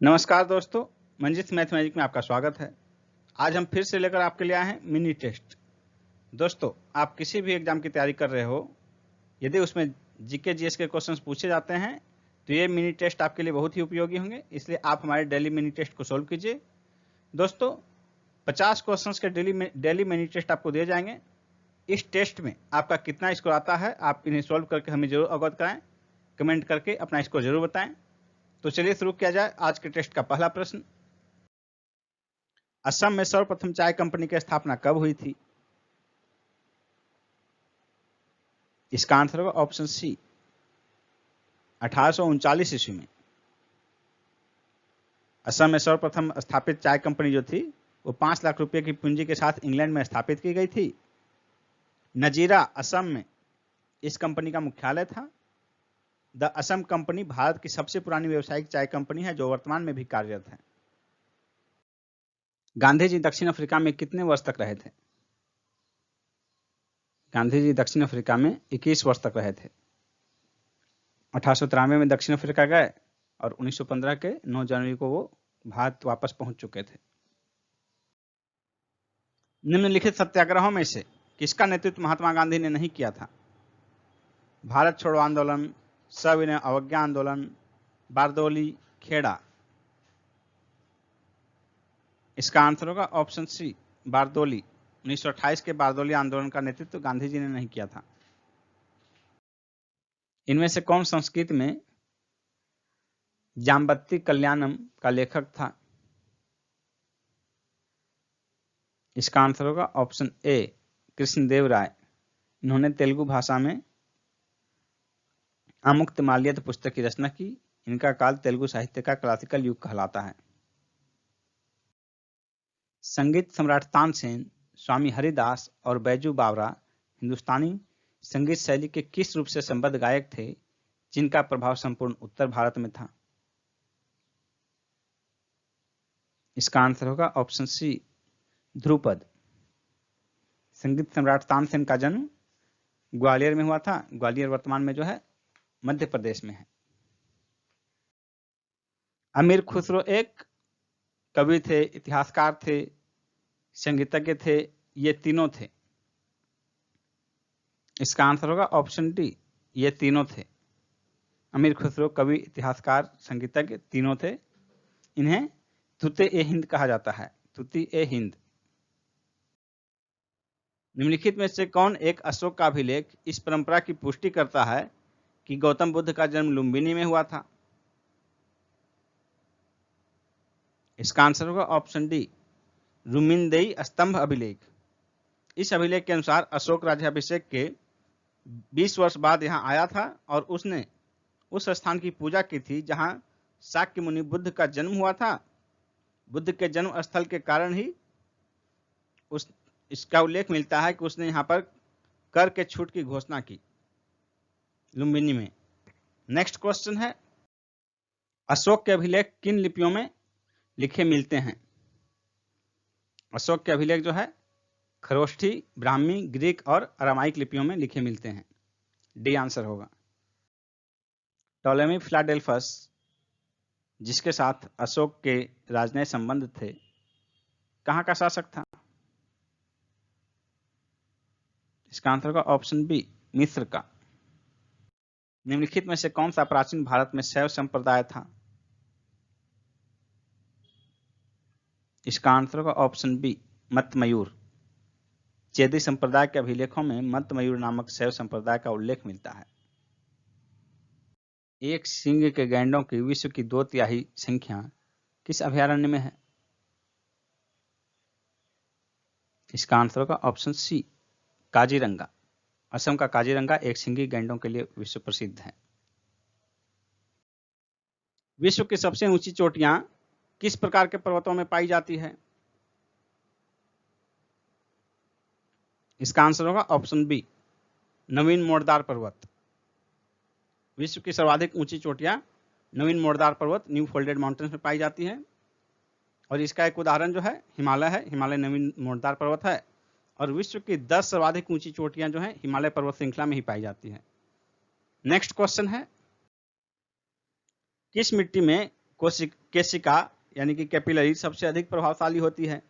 नमस्कार दोस्तों, मंजित मैथमेटिक में आपका स्वागत है। आज हम फिर से लेकर आपके लिए आए हैं मिनी टेस्ट। दोस्तों, आप किसी भी एग्जाम की तैयारी कर रहे हो, यदि उसमें जीके जीएस के क्वेश्चंस पूछे जाते हैं तो ये मिनी टेस्ट आपके लिए बहुत ही उपयोगी होंगे, इसलिए आप हमारे डेली मिनी टेस्ट को सोल्व कीजिए। दोस्तों, 50 क्वेश्चंस के डेली मिनी टेस्ट आपको दिए जाएंगे। इस टेस्ट में आपका कितना स्कोर आता है, आप इन्हें सोल्व करके हमें जरूर अवगत कराएं। कमेंट करके अपना स्कोर जरूर बताएं। तो चलिए शुरू किया जाए। आज के टेस्ट का पहला प्रश्न, असम में सर्वप्रथम चाय कंपनी की स्थापना कब हुई थी? इसका आंसर होगा ऑप्शन सी, 1839 ईस्वी में। असम में सर्वप्रथम स्थापित चाय कंपनी जो थी वो 5 लाख रुपए की पूंजी के साथ इंग्लैंड में स्थापित की गई थी। नजीरा असम में इस कंपनी का मुख्यालय था। द असम कंपनी भारत की सबसे पुरानी व्यावसायिक चाय कंपनी है जो वर्तमान में भी कार्यरत है। गांधी जी दक्षिण अफ्रीका में कितने वर्ष तक रहे थे? गांधी जी दक्षिण अफ्रीका में 21 वर्ष तक रहे थे। 1893 में दक्षिण अफ्रीका गए और 1915 के 9 जनवरी को वो भारत वापस पहुंच चुके थे। निम्नलिखित सत्याग्रहों में से किसका नेतृत्व महात्मा गांधी ने नहीं किया था? भारत छोड़ो आंदोलन, सविनय अवज्ञा आंदोलन, बारदोली खेड़ा। इसका आंसर होगा ऑप्शन सी, बारदोली। 1928 के बारदोली आंदोलन का नेतृत्व गांधी जी ने नहीं किया था। इनमें से कौन संस्कृत में जाम्बत्ती कल्याणम का लेखक था? इसका आंसर होगा ऑप्शन ए, कृष्णदेव राय। इन्होंने तेलुगु भाषा में अमुक्तमाल्यद पुस्तक की रचना की। इनका काल तेलुगु साहित्य का क्लासिकल युग कहलाता है। संगीत सम्राट तानसेन, स्वामी हरिदास और बैजू बावरा हिंदुस्तानी संगीत शैली के किस रूप से संबद्ध गायक थे जिनका प्रभाव संपूर्ण उत्तर भारत में था? इसका आंसर होगा ऑप्शन सी, ध्रुपद। संगीत सम्राट तानसेन का जन्म ग्वालियर में हुआ था। ग्वालियर वर्तमान में जो है मध्य प्रदेश में है। अमीर खुसरो एक कवि थे, इतिहासकार थे, संगीतज्ञ थे, ये तीनों थे। इसका आंसर होगा ऑप्शन डी, ये तीनों थे। अमीर खुसरो कवि, इतिहासकार, संगीतज्ञ तीनों थे। इन्हें तुते-ए-हिंद कहा जाता है, तुती-ए-हिंद। निम्नलिखित में से कौन एक अशोक का अभिलेख इस परंपरा की पुष्टि करता है कि गौतम बुद्ध का जन्म लुम्बिनी में हुआ था? इसका आंसर होगा ऑप्शन डी, रुमिनदेई स्तंभ अभिलेख। इस अभिलेख के अनुसार अशोक राज्याभिषेक के 20 वर्ष बाद यहां आया था और उसने उस स्थान की पूजा की थी जहां शाक्य मुनि बुद्ध का जन्म हुआ था। बुद्ध के जन्म स्थल के कारण ही इसका उल्लेख मिलता है कि उसने यहां पर कर के छूट की घोषणा की, लुम्बिनी में। नेक्स्ट क्वेश्चन है, अशोक के अभिलेख किन लिपियों में लिखे मिलते हैं? अशोक के अभिलेख जो है खरोष्ठी, ब्राह्मी, ग्रीक और अरामाइक लिपियों में लिखे मिलते हैं। डी आंसर होगा। टॉलेमी फिलाडेल्फस, जिसके साथ अशोक के राजनयिक संबंध थे, कहां का शासक था? इसका आंसर होगा ऑप्शन बी, मिस्र का। निम्नलिखित में से कौन सा प्राचीन भारत में शैव संप्रदाय था? इसका आंसर होगा ऑप्शन बी, मत मयूर। चेदी संप्रदाय के अभिलेखों में मत मयूर नामक शैव संप्रदाय का उल्लेख मिलता है। एक सींग के गैंडों की विश्व की 2/3 संख्या किस अभयारण्य में है? इसका आंसर होगा ऑप्शन सी, काजीरंगा। असम का काजीरंगा एक सींगी गैंडों के लिए विश्व प्रसिद्ध है। विश्व की सबसे ऊंची चोटियां किस प्रकार के पर्वतों में पाई जाती है? इसका आंसर होगा ऑप्शन बी, नवीन मोड़दार पर्वत। विश्व की सर्वाधिक ऊंची चोटियां नवीन मोड़दार पर्वत, न्यू फोल्डेड माउंटेन्स में पाई जाती हैं। और इसका एक उदाहरण जो है हिमालय है। हिमालय नवीन मोड़दार पर्वत है और विश्व की 10 सर्वाधिक ऊंची चोटियां जो है हिमालय पर्वत श्रृंखला में ही पाई जाती है। नेक्स्ट क्वेश्चन है, किस मिट्टी में केशिका यानी कि कैपिलरी सबसे अधिक प्रभावशाली होती है?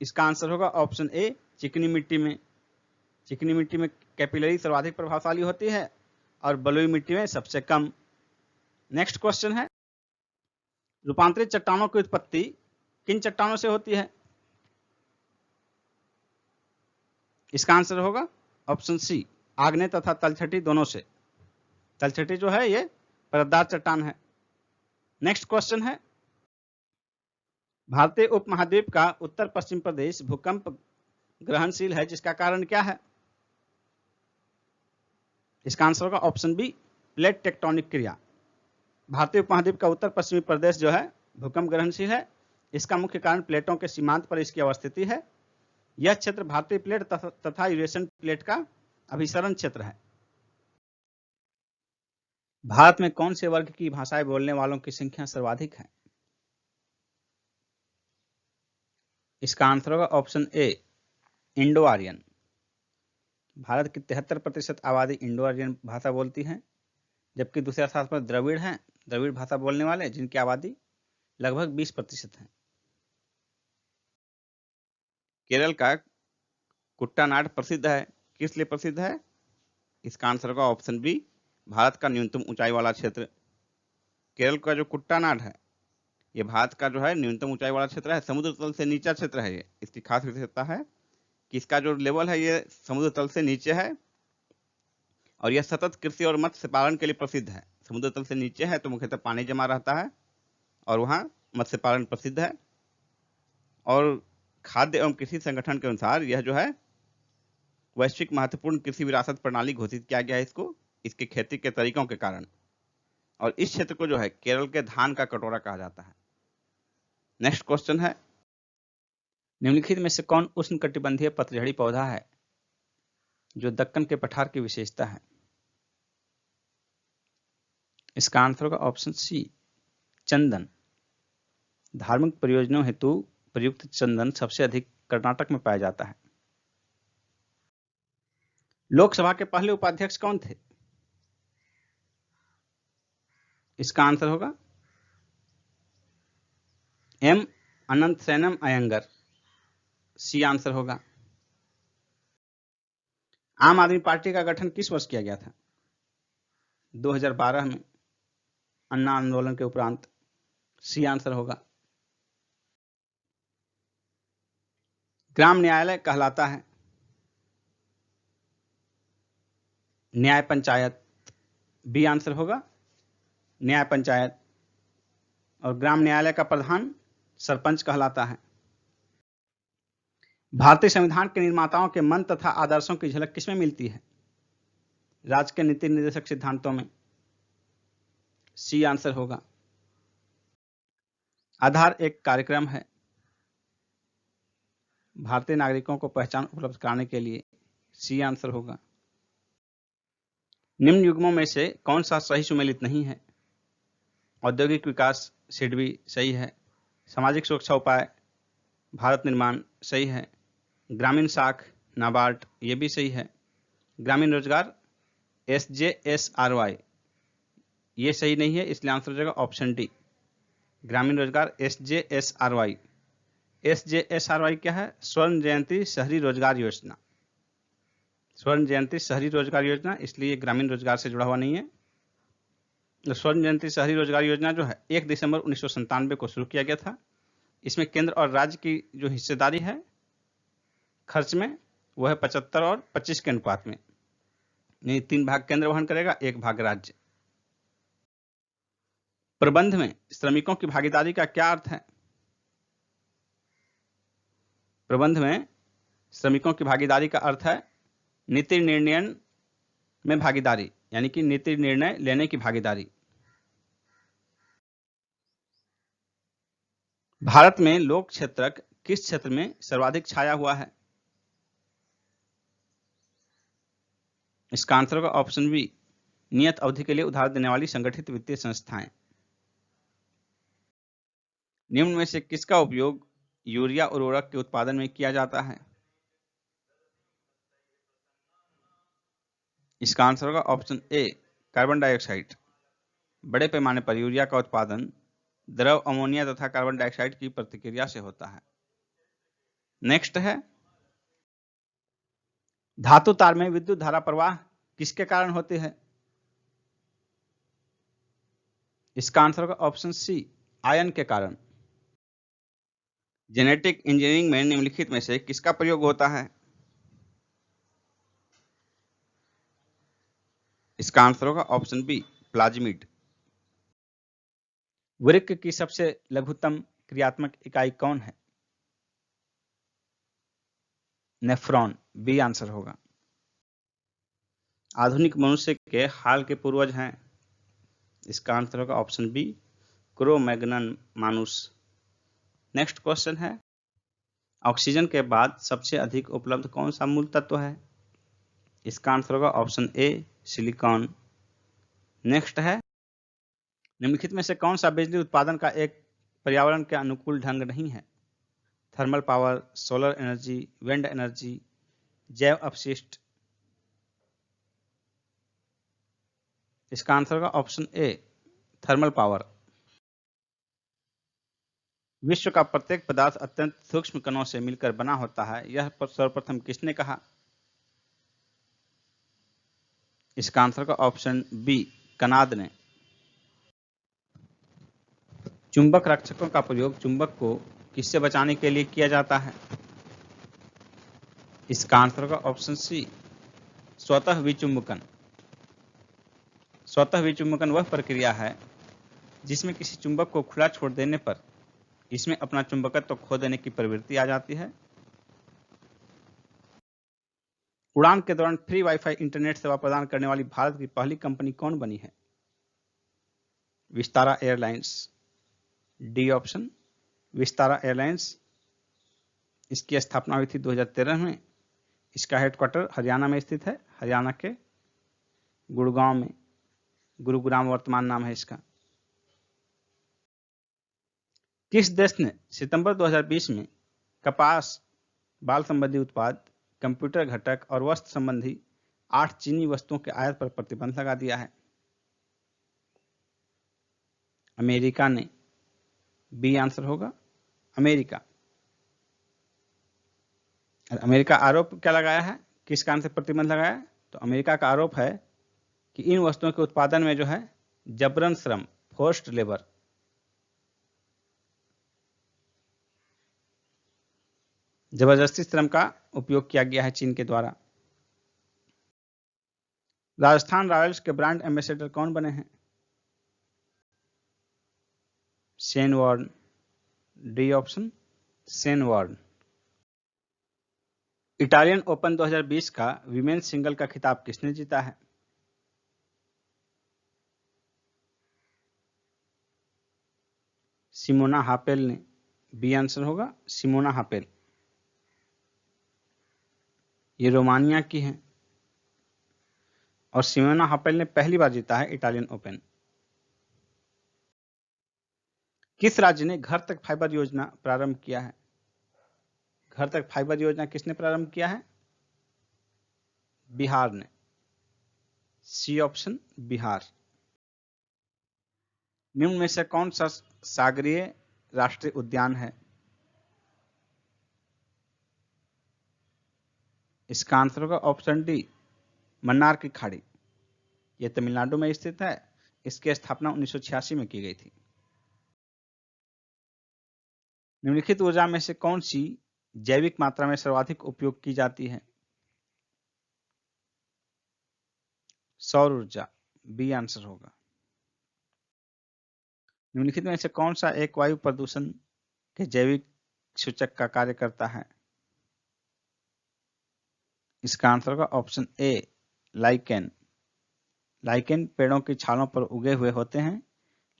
इसका आंसर होगा ऑप्शन ए, चिकनी मिट्टी में। चिकनी मिट्टी में कैपिलरी सर्वाधिक प्रभावशाली होती है और बलुई मिट्टी में सबसे कम। नेक्स्ट क्वेश्चन है, रूपांतरित चट्टानों की उत्पत्ति किन चट्टानों से होती है? इसका आंसर होगा ऑप्शन सी, आग्नेय तथा तलछटी दोनों से। तलछटी जो है ये परतदार चट्टान है। नेक्स्ट क्वेश्चन है, भारतीय उपमहाद्वीप का उत्तर पश्चिम प्रदेश भूकंप ग्रहणशील है, जिसका कारण क्या है? इसका आंसर होगा ऑप्शन बी, प्लेट टेक्टोनिक क्रिया। भारतीय उपमहाद्वीप का उत्तर पश्चिमी प्रदेश जो है भूकंप ग्रहणशील है। इसका मुख्य कारण प्लेटों के सीमांत पर इसकी अवस्थिति है। यह क्षेत्र भारतीय प्लेट तथा यूरेशियन प्लेट का अभिसरण क्षेत्र है। भारत में कौन से वर्ग की भाषाएं बोलने वालों की संख्या सर्वाधिक है? इसका आंसर होगा option A, Indo Aryan. Bharat की 73% आबादी इंडो आर्यन भाषा बोलती है, जबकि दूसरे स्थान पर द्रविड़ हैं, द्रविड़ भाषा बोलने वाले, जिनकी आबादी लगभग 20% है। केरल का कुट्टानाड प्रसिद्ध है, किस लिए प्रसिद्ध है? इसका आंसर होगा ऑप्शन बी, भारत का न्यूनतम ऊंचाई वाला क्षेत्र। केरल का जो कुट्टानाड है ये भारत का जो है न्यूनतम ऊंचाई वाला क्षेत्र है, समुद्र तल से नीचा क्षेत्र है। ये इसकी खास विशेषता है कि इसका जो लेवल है ये समुद्र तल से नीचे है और यह सतत कृषि और मत्स्य पालन के लिए प्रसिद्ध है। समुद्र तल से नीचे है तो मुख्यतः पानी जमा रहता है और वहाँ मत्स्य पालन प्रसिद्ध है। और खाद्य एवं कृषि संगठन के अनुसार यह जो है वैश्विक महत्वपूर्ण कृषि विरासत प्रणाली घोषित किया गया है इसको, इसके खेती के तरीकों के कारण। और इस क्षेत्र को जो है केरल के धान का कटोरा कहा जाता है। नेक्स्ट क्वेश्चन है, निम्नलिखित में से कौन उष्णकटिबंधीय पतझड़ी पौधा है जो दक्कन के पठार की विशेषता है? इसका आंसर होगा ऑप्शन सी, चंदन। धार्मिक प्रयोजनों हेतु प्रयुक्त चंदन सबसे अधिक कर्नाटक में पाया जाता है। लोकसभा के पहले उपाध्यक्ष कौन थे? इसका आंसर होगा एम अनंतसेनम अयंगर, सी आंसर होगा। आम आदमी पार्टी का गठन किस वर्ष किया गया था? 2012 में, अन्ना आंदोलन के उपरांत, सी आंसर होगा। ग्राम न्यायालय कहलाता है न्याय पंचायत, बी आंसर होगा न्याय पंचायत। और ग्राम न्यायालय का प्रधान सरपंच कहलाता है। भारतीय संविधान के निर्माताओं के मन तथा आदर्शों की झलक किसमें मिलती है? राज्य के नीति निर्देशक सिद्धांतों में, सी आंसर होगा। आधार एक कार्यक्रम है भारतीय नागरिकों को पहचान उपलब्ध कराने के लिए, सी आंसर होगा। निम्न युग्मों में से कौन सा सही सुमेलित नहीं है? औद्योगिक विकास सिडबी सही है, सामाजिक सुरक्षा उपाय भारत निर्माण सही है, ग्रामीण साख नाबार्ड ये भी सही है, ग्रामीण रोजगार SJSRY ये सही नहीं है, इसलिए आंसर हो जाएगा ऑप्शन डी, ग्रामीण रोजगार SJSRY। SJSRY क्या है? स्वर्ण जयंती शहरी रोजगार योजना। स्वर्ण जयंती शहरी रोजगार योजना, इसलिए ग्रामीण रोजगार से जुड़ा हुआ नहीं है। स्वर्ण जयंती शहरी रोजगार योजना जो है 1 दिसंबर 1997 को शुरू किया गया था। इसमें केंद्र और राज्य की जो हिस्सेदारी है खर्च में वह है 75 और 25 के अनुपात में, यानी 3 भाग केंद्र वहन करेगा, 1 भाग राज्य। प्रबंध में श्रमिकों की भागीदारी का क्या अर्थ है? प्रबंध में श्रमिकों की भागीदारी का अर्थ है नीति निर्णय में भागीदारी, यानी कि नीति निर्णय लेने की भागीदारी। भारत में लोक क्षेत्रक किस क्षेत्र में सर्वाधिक छाया हुआ है? इसका आंसर होगा ऑप्शन बी, नियत अवधि के लिए उधार देने वाली संगठित वित्तीय संस्थाएं। निम्न में से किसका उपयोग यूरिया उर्वरक के उत्पादन में किया जाता है? इसका आंसर होगा ऑप्शन ए, कार्बन डाइऑक्साइड। बड़े पैमाने पर यूरिया का उत्पादन द्रव अमोनिया तथा कार्बन डाइऑक्साइड की प्रतिक्रिया से होता है। नेक्स्ट है, धातु तार में विद्युत धारा प्रवाह किसके कारण होती है? इसका आंसर होगा ऑप्शन सी, आयन के कारण। जेनेटिक इंजीनियरिंग में निम्नलिखित में से किसका प्रयोग होता है? इसका आंसर होगा ऑप्शन बी, प्लाज्मिड। वृक्क की सबसे लघुतम क्रियात्मक इकाई कौन है? नेफ्रॉन, बी आंसर होगा। आधुनिक मनुष्य के हाल के पूर्वज हैं? इसका आंसर होगा ऑप्शन बी, क्रो-मैग्नन मानुस। नेक्स्ट क्वेश्चन है, ऑक्सीजन के बाद सबसे अधिक उपलब्ध कौन सा मूल तत्व है? इसका आंसर होगा ऑप्शन ए, सिलिकॉन। नेक्स्ट है, निम्नलिखित में से कौन सा बिजली उत्पादन का एक पर्यावरण के अनुकूल ढंग नहीं है? Thermal power, solar energy, wind energy, जैव अपशिष्ट। इसका आंसर होगा ऑप्शन ए, थर्मल पावर। विश्व का प्रत्येक पदार्थ अत्यंत सूक्ष्म कणों से मिलकर बना होता है, यह सर्वप्रथम किसने कहा? इसका आंसर होगा ऑप्शन बी, कनाद ने। चुंबक रक्षकों का प्रयोग चुंबक को किससे बचाने के लिए किया जाता है? इसका आंसर होगा ऑप्शन सी, स्वतः विचुंबकन। स्वतः विचुंबकन वह प्रक्रिया है जिसमें किसी चुंबक को खुला छोड़ देने पर इसमें अपना चुंबकत्व खो देने की प्रवृत्ति आ जाती है। उड़ान के दौरान फ्री वाईफाई इंटरनेट सेवा प्रदान करने वाली भारत की पहली कंपनी कौन बनी है? Vistara airlines, D option, Vistara airlines. इसकी स्थापना हुई थी 2013 में। इसका हेडक्वार्टर हरियाणा में स्थित है, हरियाणा के गुड़गांव में। गुरुग्राम वर्तमान नाम है इसका। किस देश ने सितंबर 2020 में कपास, बाल संबंधी उत्पाद, कंप्यूटर घटक और वस्त्र संबंधी 8 चीनी वस्तुओं के आयात पर प्रतिबंध लगा दिया है? अमेरिका ने, बी आंसर होगा, अमेरिका। अमेरिका आरोप क्या लगाया है, किस कारण से प्रतिबंध लगाया है? तो अमेरिका का आरोप है कि इन वस्तुओं के उत्पादन में जो है जबरन श्रम, फोर्स्ड लेबर, जबरदस्ती श्रम का उपयोग किया गया है चीन के द्वारा। राजस्थान रॉयल्स के ब्रांड एम्बेसडर कौन बने हैं? Shane Warne, D option, Shane Warne. Italian Open 2020 का विमेन सिंगल का खिताब किसने जीता है? सिमोना हापेल ने, बी आंसर होगा, सिमोना हापेल। ये रोमानिया की हैं और सिमोना हापेल ने पहली बार जीता है इटालियन ओपन। किस राज्य ने घर तक फाइबर योजना प्रारंभ किया है? घर तक फाइबर योजना किसने प्रारंभ किया है? बिहार ने, सी ऑप्शन, बिहार। निम्न में से कौन सा सागरीय राष्ट्रीय उद्यान है? इसका आंसर होगा ऑप्शन डी, मन्नार की खाड़ी। यह तमिलनाडु में स्थित है। इसकी स्थापना 1986 में की गई थी। निम्नलिखित ऊर्जा में से कौन सी जैविक मात्रा में सर्वाधिक उपयोग की जाती है? सौर ऊर्जा, बी आंसर होगा। निम्नलिखित में से कौन सा एक वायु प्रदूषण के जैविक सूचक का कार्य करता है? इसका आंसर होगा ऑप्शन ए, लाइकेन। लाइकेन पेड़ों की छालों पर उगे हुए होते हैं।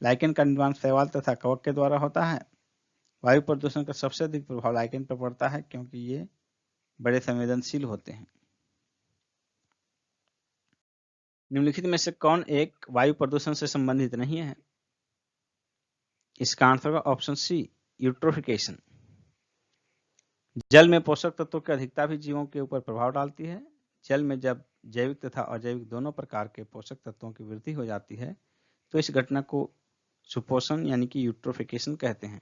लाइकेन का निर्माण शैवाल तथा कवक के द्वारा होता है। वायु प्रदूषण का सबसे अधिक प्रभाव लाइकेन पर पड़ता है क्योंकि ये बड़े संवेदनशील होते हैं। निम्नलिखित में से कौन एक वायु प्रदूषण से संबंधित नहीं है? इसका आंसर होगा ऑप्शन सी, यूट्रोफिकेशन। जल में पोषक तत्वों की अधिकता भी जीवों के ऊपर प्रभाव डालती है। जल में जब जैविक तथा अजैविक दोनों प्रकार के पोषक तत्वों की वृद्धि हो जाती है तो इस घटना को सुपोषण यानी कि यूट्रोफिकेशन कहते हैं।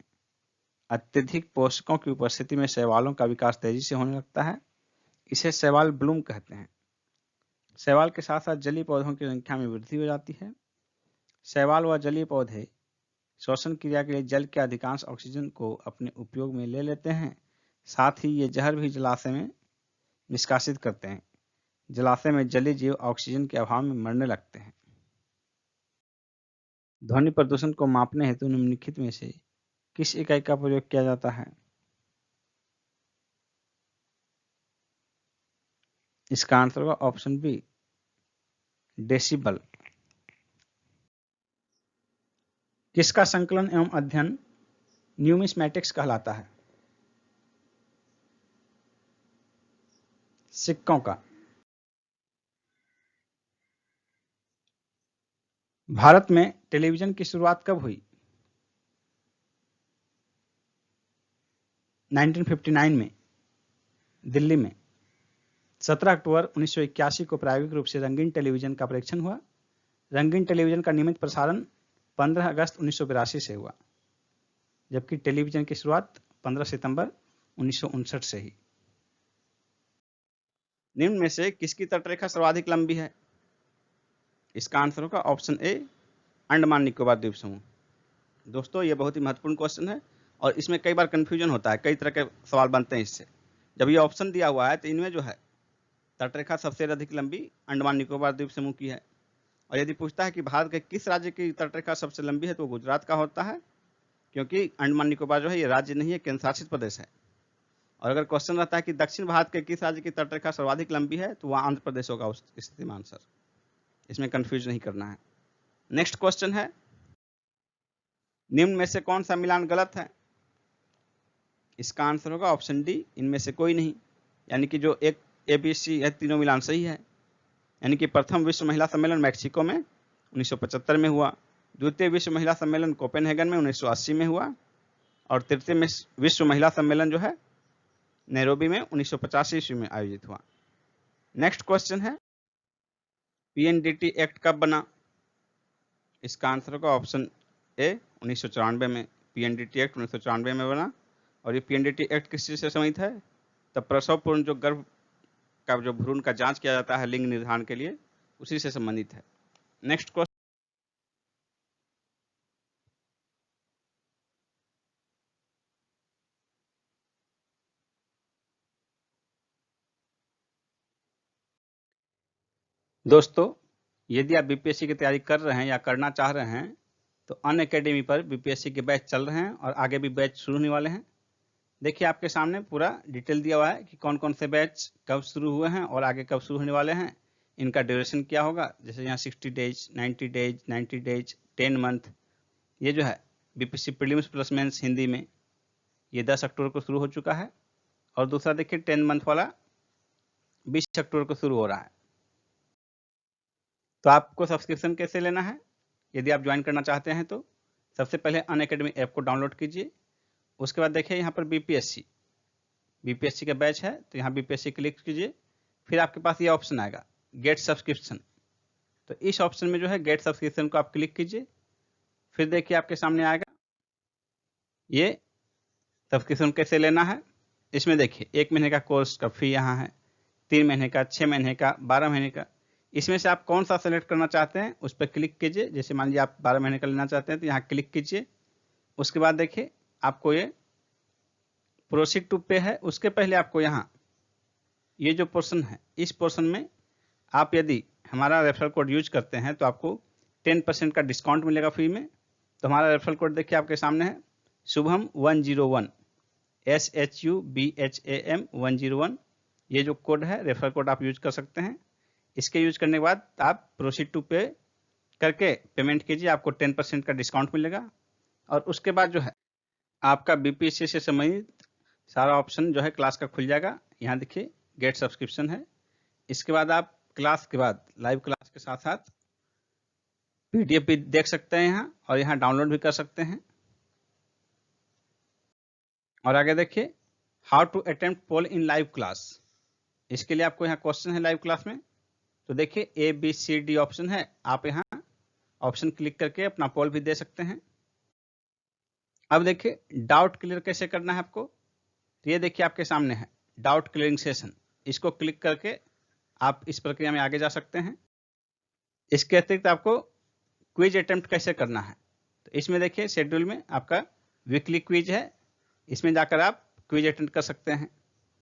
अत्यधिक पोषकों की उपस्थिति में शैवालों का विकास तेजी से होने लगता है, इसे शैवाल ब्लूम कहते हैं। शैवाल के साथ साथ जलीय पौधों की संख्या में वृद्धि हो जाती है। शैवाल व जलीय पौधे श्वसन क्रिया के लिए जल के अधिकांश ऑक्सीजन को अपने उपयोग में ले लेते हैं। साथ ही ये जहर भी जलाशय में निष्कासित करते हैं। जलाशय में जलीय जीव ऑक्सीजन के अभाव में मरने लगते हैं। ध्वनि प्रदूषण को मापने हेतु निम्नलिखित में से किस इकाई का प्रयोग किया जाता है? इसका आंसर होगा ऑप्शन बी, डेसिबल। किसका संकलन एवं अध्ययन न्यूमिस्मैटिक्स कहलाता है? सिक्कों का। भारत में टेलीविजन की शुरुआत कब हुई? 1959 में दिल्ली में। 17 अक्टूबर 1981 को प्रायोगिक रूप से रंगीन टेलीविजन का परीक्षण हुआ। रंगीन टेलीविजन का नियमित प्रसारण 15 अगस्त 1982 से हुआ, जबकि टेलीविजन की शुरुआत 15 सितंबर 1959 से ही। निम्न में से किसकी तटरेखा सर्वाधिक लंबी है? इसका आंसर होगा ऑप्शन ए, अंडमान निकोबार द्वीप समूह। दोस्तों, ये बहुत ही महत्वपूर्ण क्वेश्चन है और इसमें कई बार कंफ्यूजन होता है, कई तरह के सवाल बनते हैं इससे। जब ये ऑप्शन दिया हुआ है तो इनमें जो है तटरेखा सबसे अधिक लंबी अंडमान निकोबार द्वीप समूह की है। और यदि पूछता है कि भारत के किस राज्य की तटरेखा सबसे लंबी है तो गुजरात का होता है, क्योंकि अंडमान निकोबार जो है ये राज्य नहीं है, केंद्र शासित प्रदेश है। और अगर क्वेश्चन रहता है कि दक्षिण भारत के किस राज्य की तटरेखा सर्वाधिक लंबी है तो वह आंध्र प्रदेश होगा उस स्थिति में आंसर। इसमें कंफ्यूज नहीं करना है। नेक्स्ट क्वेश्चन है, निम्न में से कौन सा मिलान गलत है? इसका आंसर होगा ऑप्शन डी, इनमें से कोई नहीं। यानी कि जो एक ABC है, तीनों मिलान सही है। यानी कि प्रथम विश्व महिला सम्मेलन मैक्सिको में 1975 में हुआ, द्वितीय विश्व महिला सम्मेलन कोपेनहेगन में 1980 में हुआ, और तृतीय विश्व महिला सम्मेलन जो है नैरोबी में 1985 ईस्वी में आयोजित हुआ। नेक्स्ट क्वेश्चन है, PNDT एक्ट कब बना? इसका आंसर होगा ऑप्शन ए, 1994 में। PNDT एक्ट 1994 में बना। और ये PNDT एक्ट किस चीज से संबंधित है? तब प्रसव पूर्व जो गर्भ का जो भ्रूण का जांच किया जाता है लिंग निर्धारण के लिए, उसी से संबंधित है। नेक्स्ट क्वेश्चन, दोस्तों यदि आप BPSC की तैयारी कर रहे हैं या करना चाह रहे हैं तो अनअकैडमी पर BPSC के बैच चल रहे हैं और आगे भी बैच शुरू होने वाले हैं। देखिए आपके सामने पूरा डिटेल दिया हुआ है कि कौन कौन से बैच कब शुरू हुए हैं और आगे कब शुरू होने वाले हैं, इनका ड्यूरेशन क्या होगा। जैसे यहाँ 60 डेज, 90 डेज, 90 डेज, 10 मंथ। ये जो है BPSC prelims plus mains Hindi में ये 10 अक्टूबर को शुरू हो चुका है, और दूसरा देखिए 10 मंथ वाला 20 अक्टूबर को शुरू हो रहा है। तो आपको सब्सक्रिप्शन कैसे लेना है? यदि आप ज्वाइन करना चाहते हैं तो सबसे पहले अनअकैडमी ऐप को डाउनलोड कीजिए। उसके बाद देखिए यहाँ पर BPSC का बैच है, तो यहाँ BPSC क्लिक कीजिए। फिर आपके पास ये ऑप्शन आएगा गेट सब्सक्रिप्शन। तो इस ऑप्शन में जो है गेट सब्सक्रिप्शन को आप क्लिक कीजिए। फिर देखिए आपके सामने आएगा ये सब्सक्रिप्शन कैसे लेना है। इसमें देखिए 1 महीने का कोर्स का फी यहाँ है, 3 महीने का, 6 महीने का, 12 महीने का। इसमें से आप कौन सा सेलेक्ट करना चाहते हैं उस पर क्लिक कीजिए। जैसे मान लीजिए आप 12 महीने का लेना चाहते हैं तो यहाँ क्लिक कीजिए। उसके बाद देखिए आपको ये प्रोसीड टू पे है, उसके पहले आपको यहाँ ये जो पोर्शन है, इस पोर्शन में आप यदि हमारा रेफरल कोड यूज करते हैं तो आपको 10% का डिस्काउंट मिलेगा फ्री में। तो हमारा रेफरल कोड देखिए आपके सामने है, शुभम 101, SHUBHAM 101। ये जो कोड है रेफरल कोड आप यूज कर सकते हैं। इसके यूज करने के बाद आप प्रोसीड टू पे करके पेमेंट कीजिए, आपको 10% का डिस्काउंट मिलेगा। और उसके बाद जो है आपका BPSC से संबंधित सारा ऑप्शन जो है क्लास का खुल जाएगा। यहाँ देखिए गेट सब्सक्रिप्शन है। इसके बाद आप क्लास के बाद लाइव क्लास के साथ साथ PDF भी देख सकते हैं यहाँ, और यहाँ डाउनलोड भी कर सकते हैं। और आगे देखिए how to attempt poll in live class. इसके लिए आपको यहाँ क्वेश्चन है लाइव क्लास में। तो देखिए ABCD ऑप्शन है, आप यहाँ ऑप्शन क्लिक करके अपना पोल भी दे सकते हैं। अब देखिए डाउट क्लियर कैसे करना है आपको। ये देखिए आपके सामने है डाउट क्लियरिंग सेशन। इसको क्लिक करके आप इस प्रक्रिया में आगे जा सकते हैं। इसके अतिरिक्त आपको क्विज अटेम्प्ट कैसे करना है, तो इसमें देखिए शेड्यूल में आपका वीकली क्विज है, इसमें जाकर आप क्विज अटेंड कर सकते हैं।